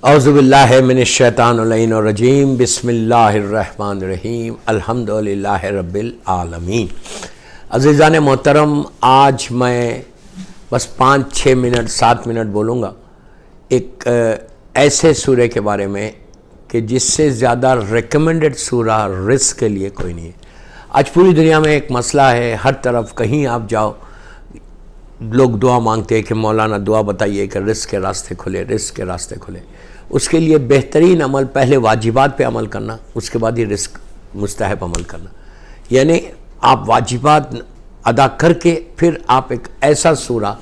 اعوذ باللہ من الشیطان اللعین الرجیم بسم اللہ الرحمن الرحیم الحمدللہ رب العالمین۔ عزیزان محترم، آج میں بس 5-6 منٹ 7 منٹ بولوں گا ایک ایسے سورہ کے بارے میں کہ جس سے زیادہ ریکمنڈڈ سورہ رزق کے لیے کوئی نہیں ہے۔ آج پوری دنیا میں ایک مسئلہ ہے، ہر طرف کہیں آپ جاؤ لوگ دعا مانگتے ہیں کہ مولانا دعا بتائیے کہ رزق کے راستے کھلے، رزق کے راستے کھلے۔ اس کے لیے بہترین عمل پہلے واجبات پہ عمل کرنا، اس کے بعد ہی رزق مستحب عمل کرنا، یعنی آپ واجبات ادا کر کے پھر آپ ایک ایسا سورہ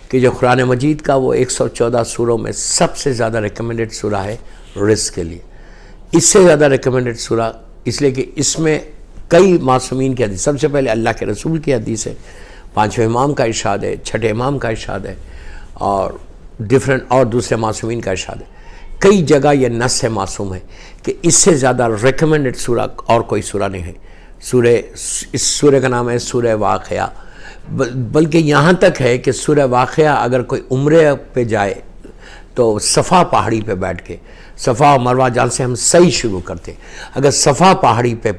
کہ جو قرآن مجید کا وہ 114 سوروں میں سب سے زیادہ ریکمنڈڈ سورہ ہے رزق کے لیے۔ اس سے زیادہ ریکمنڈڈ سورہ اس لیے کہ اس میں کئی معصومین کی حدیث، سب سے پہلے اللہ کے رسول کی حدیث ہے، 5ویں امام کا ارشاد ہے، 6ٹھے امام کا ارشاد ہے، اور دوسرے معصومین کا ارشاد ہے۔ کئی جگہ یہ نص معصوم ہے کہ اس سے زیادہ ریکمنڈڈ سورہ اور کوئی سورہ نہیں ہے۔ اس سورہ کا نام ہے سورہ واقعہ، بلکہ یہاں تک ہے کہ سورہ واقعہ اگر کوئی عمرے پہ جائے تو صفا پہاڑی پہ بیٹھ کے، صفا و مروہ جہاں سے ہم صحیح شروع کرتے، اگر صفا پہاڑی پہ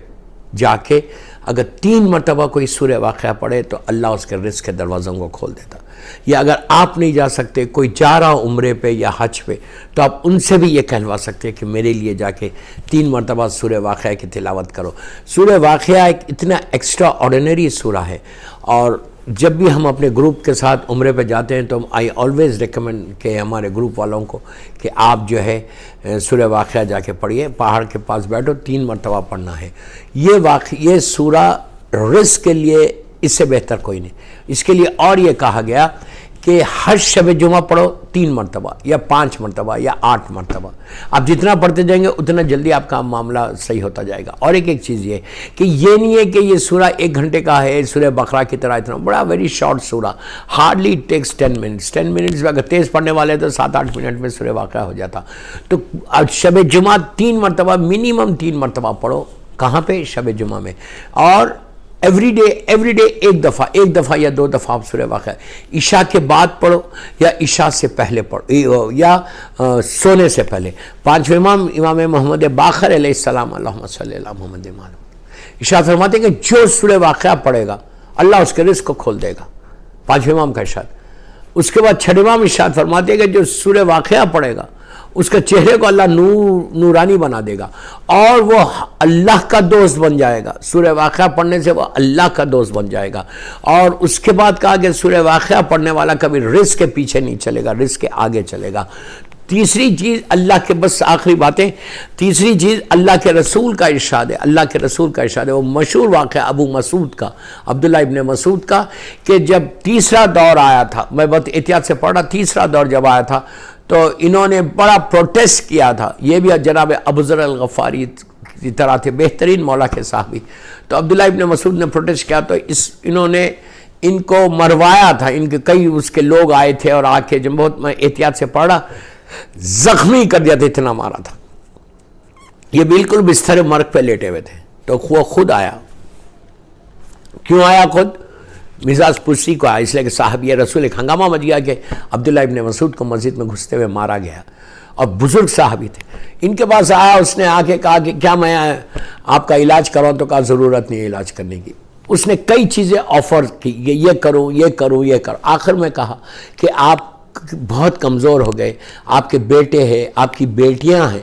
جا کے اگر 3 مرتبہ کوئی سورہ واقعہ پڑھے تو اللہ اس کے رزق کے دروازوں کو کھول دیتا۔ یا اگر آپ نہیں جا سکتے، کوئی جا رہا عمرے پہ یا حج پہ، تو آپ ان سے بھی یہ کہلوا سکتے ہیں کہ میرے لیے جا کے 3 مرتبہ سورہ واقعہ کی تلاوت کرو۔ سورہ واقعہ ایک اتنا ایکسٹرا آرڈینری سورہ ہے، اور جب بھی ہم اپنے گروپ کے ساتھ عمرے پہ جاتے ہیں تو آئی آلویز ریکمینڈ کہ ہمارے گروپ والوں کو کہ آپ جو ہے سورہ واقعہ جا کے پڑھیے، پہاڑ کے پاس بیٹھو، 3 مرتبہ پڑھنا ہے۔ یہ سورہ رزق کے لیے اس سے بہتر کوئی نہیں۔ اس کے لیے اور یہ کہا گیا کہ ہر شب جمعہ پڑھو 3 مرتبہ یا 5 مرتبہ یا 8 مرتبہ۔ آپ جتنا پڑھتے جائیں گے اتنا جلدی آپ کا معاملہ صحیح ہوتا جائے گا۔ اور ایک چیز یہ کہ یہ نہیں ہے کہ یہ سورہ 1 گھنٹے کا ہے، سورہ بقرہ کی طرح اتنا بڑا ویری شارٹ سورہ، ہارڈلی ٹیکس 10 منٹس۔ 10 منٹس میں اگر تیز پڑھنے والے تو 7-8 منٹ میں سورہ واقعہ ہو جاتا۔ تو شب جمعہ 3 مرتبہ منیمم 3 مرتبہ پڑھو۔ کہاں پہ؟ شب جمعہ میں۔ اور ایوری ڈے ایک دفعہ یا 2 دفعہ آپ سورہ واقعہ عشاء کے بعد پڑھو یا عشاء سے پہلے پڑھو یا سونے سے پہلے۔ 5ویں امام محمد باقر علیہ السلام، اللہم صلی اللہ محمد ارشاد فرماتے ہیں کہ جو سورہ واقعہ پڑھے گا اللہ اس کے رزق کو کھول دے گا۔ 5ویں امام کا ارشاد۔ اس کے بعد 6ٹھے امام ارشاد فرماتے ہیں کہ جو سورہ واقعہ پڑھے گا اس کے چہرے کو اللہ نورانی بنا دے گا اور وہ اللہ کا دوست بن جائے گا۔ سورہ واقعہ پڑھنے سے وہ اللہ کا دوست بن جائے گا۔ اور اس کے بعد کہا کہ سورہ واقعہ پڑھنے والا کبھی رزق کے پیچھے نہیں چلے گا، رزق کے آگے چلے گا۔ تیسری چیز اللہ کے، بس آخری باتیں، تیسری چیز اللہ کے رسول کا ارشاد ہے، اللہ کے رسول کا ارشاد ہے، وہ مشہور واقعہ ابو مسعود کا، عبداللہ ابن مسعود کا، کہ جب تیسرا دور آیا تھا، میں بہت احتیاط سے پڑھ رہا، تیسرا دور جب آیا تھا تو انہوں نے بڑا پروٹیسٹ کیا تھا۔ یہ بھی جناب ابو ذر الغفاری کی طرح تھے، بہترین مولا کے صحابی۔ تو عبداللہ ابن مسعود نے پروٹیسٹ کیا تو انہوں نے ان کو مروایا تھا۔ ان کے کئی اس کے لوگ آئے تھے اور آ کے جب بہت میں احتیاط سے پڑھا، زخمی کر دیا تھا، اتنا مارا تھا۔ یہ بالکل بستر مرگ پہ لیٹے ہوئے تھے۔ تو وہ خود آیا۔ کیوں آیا خود؟ مزاج پرسی کو آیا، اس لیے کہ صحابی رسول ایک ہنگامہ مچ گیا کہ عبداللہ ابن مسعود کو مسجد میں گھستے ہوئے مارا گیا، اور بزرگ صحابی تھے۔ ان کے پاس آیا، اس نے آ کے کہا کہ کیا میں آپ کا علاج کراؤں؟ تو کہا ضرورت نہیں ہے علاج کرنے کی۔ اس نے کئی چیزیں آفر کی، یہ کروں یہ کروں یہ کروں۔ آخر میں کہا کہ آپ بہت کمزور ہو گئے، آپ کے بیٹے ہیں، آپ کی بیٹیاں ہیں،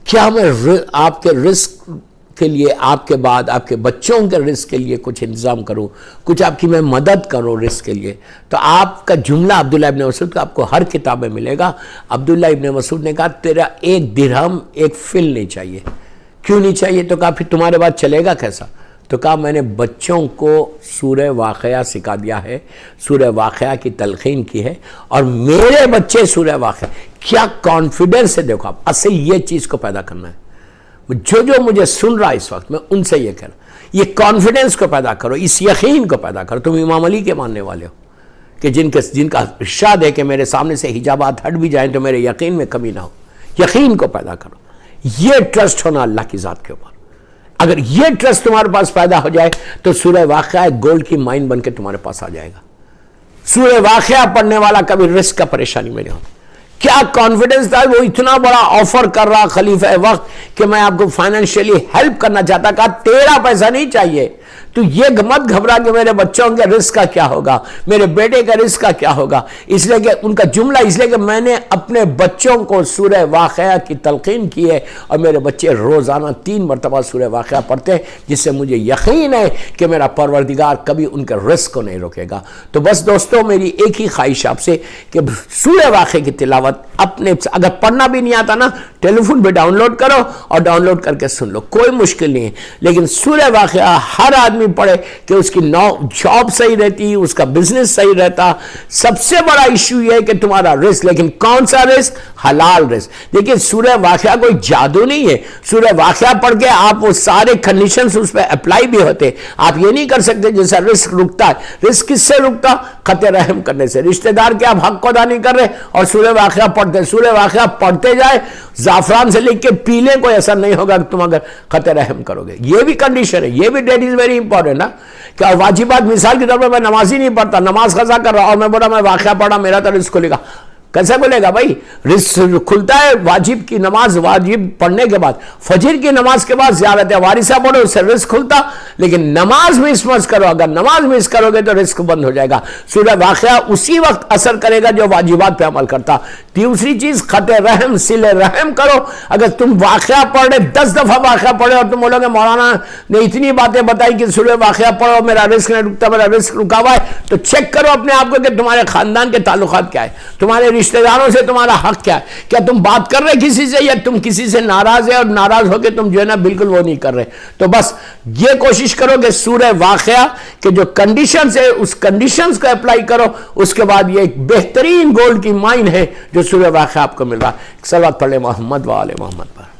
کیا میں آپ کے رزق کے لیے، آپ کے بعد آپ کے بچوں کے رزق کے لیے کچھ انتظام کروں، کچھ آپ کی میں مدد کروں رزق کے لیے؟ تو آپ کا جملہ عبداللہ ابن مسعود کا آپ کو ہر کتاب میں ملے گا۔ عبداللہ ابن مسعود نے کہا تیرا 1 درہم 1 فل نہیں چاہیے۔ کیوں نہیں چاہیے؟ تو کہا پھر تمہارے بعد چلے گا کیسا؟ تو کہا میں نے بچوں کو سورہ واقعہ سکھا دیا ہے، سورہ واقعہ کی تلقین کی ہے، اور میرے بچے سورہ واقعہ۔ کیا کانفیڈنس ہے! دیکھو آپ، اصل یہ چیز کو پیدا کرنا ہے۔ جو مجھے سن رہا اس وقت، میں ان سے یہ کہہ رہا ہوں، یہ کانفیڈنس کو پیدا کرو، اس یقین کو پیدا کرو۔ تم امام علی کے ماننے والے ہو کہ جن کا ارشاد ہے کہ میرے سامنے سے حجابات ہٹ بھی جائیں تو میرے یقین میں کمی نہ ہو۔ یقین کو پیدا کرو، یہ ٹرسٹ ہونا اللہ کی ذات کے اوپر۔ اگر یہ ٹرسٹ تمہارے پاس پیدا ہو جائے تو سورہ واقعہ گولڈ کی مائن بن کے تمہارے پاس آ جائے گا۔ سورہ واقعہ پڑھنے والا کبھی رزق کا پریشانی میں نہیں ہوتا، کیا کانفیڈنس تھا، وہ اتنا بڑا آفر کر رہا خلیفہ وقت کہ میں آپ کو فائنینشیلی ہیلپ کرنا چاہتا، کہا تیرا پیسہ نہیں چاہیے، تو یہ مت گھبرا کہ میرے بچوں کے رزق کا کیا ہوگا، میرے بیٹے کا رزق کا کیا ہوگا، اس لیے کہ ان کا جملہ اس لیے کہ میں نے اپنے بچوں کو سورہ واقعہ کی تلقین کی ہے، اور میرے بچے روزانہ 3 مرتبہ سورہ واقعہ پڑھتے ہیں، جس سے مجھے یقین ہے کہ میرا پروردگار کبھی ان کے رزق کو نہیں روکے گا۔ تو بس دوستو، میری ایک ہی خواہش آپ سے کہ سورہ واقعہ کی تلاوت اپنے، اگر پڑھنا بھی نہیں آتا نا، ٹیلی فون پہ ڈاؤن لوڈ کرو اور ڈاؤن لوڈ کر کے سن لو، کوئی مشکل نہیں ہے، لیکن سورہ واقعہ ہر آدمی پڑھے کہ اس کی جاب صحیح رہتی، اس کا بزنس صحیح رہتا۔ سب سے بڑا ایشو یہ ہے کہ تمہارا رزق، لیکن کون سا رزق؟ حلال رزق۔ دیکھیں سورہ واقعہ کوئی جادو نہیں ہے، سورہ واقعہ پڑھ کے آپ وہ سارے کنڈیشنز اس پہ اپلائی بھی ہوتے۔ آپ یہ نہیں کر سکتے جیسا رزق رکتا ہے، رزق کس سے رکتا؟ قطع رحم کرنے سے۔ رشتہ دار کے آپ حق کو ادا نہیں کر رہے اور سورہ واقعہ پڑھتے، سورہ واقعہ پڑھتے جائے، زعفران سے لکھ کے پی لیں، کوئی ایسا نہیں ہوگا کہ تم اگر قطع رحم کرو گے۔ یہ بھی کنڈیشن ہے، یہ بھی ڈیٹ از ویری امپورٹنٹ نا، کہ واجبات، مثال کے طور پر میں نماز ہی نہیں پڑھتا، نماز قضا کر رہا اور میں بولا میں واقعہ پڑھا، میرا تو رزق کھلے گا، کیسے بولے گا بھائی؟ رزق کھلتا ہے واجب کی نماز، واجب پڑھنے کے بعد، فجر کی نماز کے بعد زیارت وارثہ پڑھو، اس سے رزق کھلتا، لیکن نماز مس مت کرو، اگر نماز مس کرو گے تو رزق بند ہو جائے گا۔ سورہ واقعہ اسی وقت اثر کرے گا جو واجبات پہ عمل کرتا۔ دوسری چیز قطع رحم، صلہ رحم کرو۔ اگر تم واقعہ پڑھ رہے، 10 دفعہ واقعہ پڑھے اور تم بولو گے مولانا نے اتنی باتیں بتائی کہ سورہ واقعہ پڑھو میرا رزق نہیں رکتا، میرا رزق رکا ہوا ہے، تو چیک کرو اپنے آپ کو کہ تمہارے خاندان کے تعلقات کیا ہے، تمہارے رشتہ داروں سے تمہارا حق کیا ہے، کیا تم بات کر رہے کسی سے، یا تم کسی سے ناراض ہے اور ناراض ہو کے تم جو ہے نا بالکل وہ نہیں کر رہے۔ تو بس یہ کوشش کرو کہ سورہ واقعہ کے جو کنڈیشنز ہے اس کنڈیشنز کو اپلائی کرو، اس کے بعد یہ ایک بہترین گولڈ کی مائن ہے جو سورہ واقعہ آپ کو مل رہا ہے۔ صلوات پڑھ لیں محمد و آل محمد پر۔